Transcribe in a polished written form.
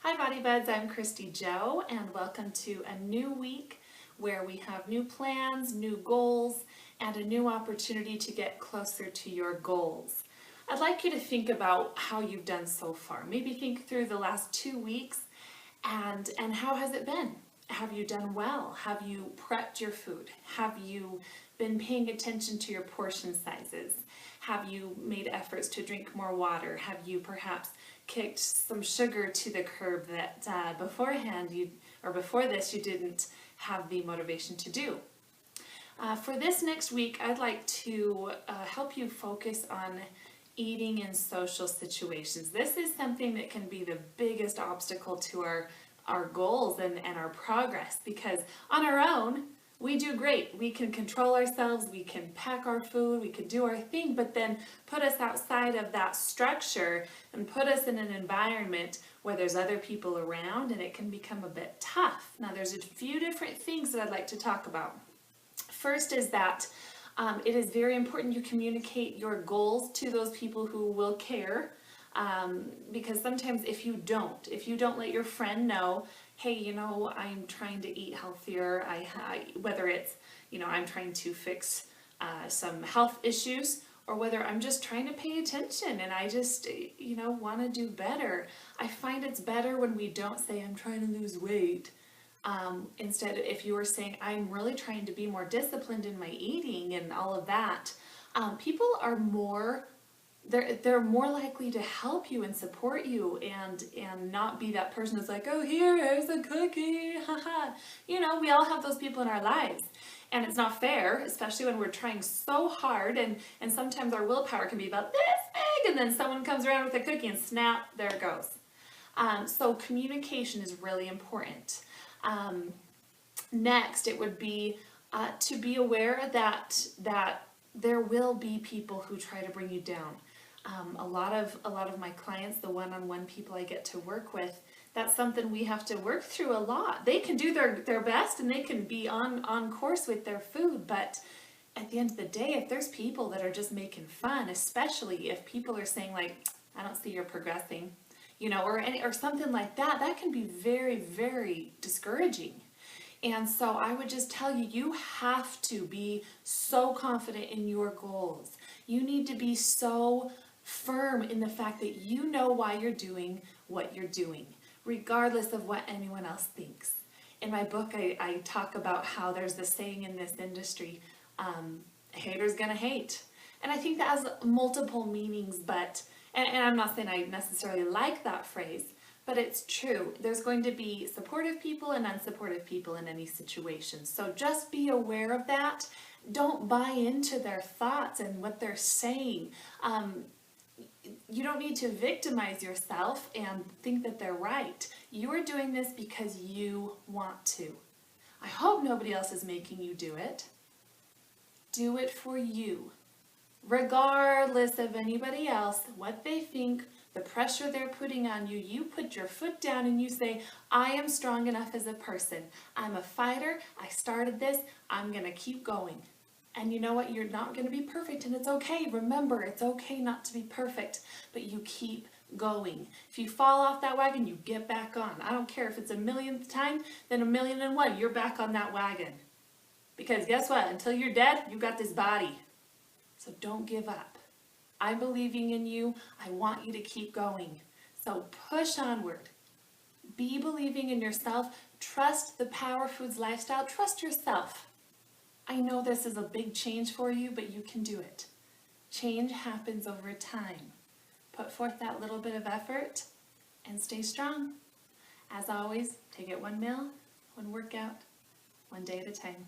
Hi Body Buds, I'm Christy Joe and welcome to a new week where we have new plans, new goals, and a new opportunity to get closer to your goals. I'd like you to think about how you've done so far. Maybe think through the last 2 weeks and how has it been? Have you done well? Have you prepped your food? Have you been paying attention to your portion sizes? Have you made efforts to drink more water? Have you perhaps kicked some sugar to the curb that before this you didn't have the motivation to do? For this next week, I'd like to help you focus on eating in social situations. This is something that can be the biggest obstacle to our goals and our progress, because on our own, we do great. We can control ourselves, we can pack our food, we can do our thing, but then put us outside of that structure and put us in an environment where there's other people around and it can become a bit tough. Now there's a few different things that I'd like to talk about. First is that it is very important you communicate your goals to those people who will care. Because sometimes if you don't let your friend know, hey, I'm trying to eat healthier, whether it's, I'm trying to fix some health issues, or whether I'm just trying to pay attention and I just, want to do better. I find it's better when we don't say, I'm trying to lose weight. Instead, if you were saying, I'm really trying to be more disciplined in my eating and all of that, people are they're more likely to help you and support you and not be that person that's like, oh, here's a cookie, haha. We all have those people in our lives. And it's not fair, especially when we're trying so hard and sometimes our willpower can be about this big and then someone comes around with a cookie and snap, there it goes. So communication is really important. Next, it would be to be aware that there will be people who try to bring you down. A lot of my clients, the one-on-one people I get to work with, that's something we have to work through a lot. They can do their best and they can be on course with their food, but at the end of the day, if there's people that are just making fun, especially if people are saying like, I don't see you're progressing, or something like that, that can be very, very discouraging. And so I would just tell you, you have to be so confident in your goals. You need to be so firm in the fact that you know why you're doing what you're doing, regardless of what anyone else thinks. In my book, I talk about how there's this saying in this industry, haters gonna hate. And I think that has multiple meanings, and I'm not saying I necessarily like that phrase, but it's true. There's going to be supportive people and unsupportive people in any situation. So just be aware of that. Don't buy into their thoughts and what they're saying. You don't need to victimize yourself and think that they're right. You are doing this because you want to. I hope nobody else is making you do it. Do it for you. Regardless of anybody else, what they think, the pressure they're putting on you, you put your foot down and you say, I am strong enough as a person. I'm a fighter. I started this. I'm going to keep going. And you know what? You're not going to be perfect, and it's okay. Remember, it's okay not to be perfect, but you keep going. If you fall off that wagon, you get back on. I don't care if it's a millionth time, then 1,000,001, you're back on that wagon. Because guess what? Until you're dead, you've got this body. So don't give up. I'm believing in you. I want you to keep going. So push onward. Be believing in yourself. Trust the Power Foods lifestyle. Trust yourself. I know this is a big change for you, but you can do it. Change happens over time. Put forth that little bit of effort and stay strong. As always, take it one meal, one workout, one day at a time.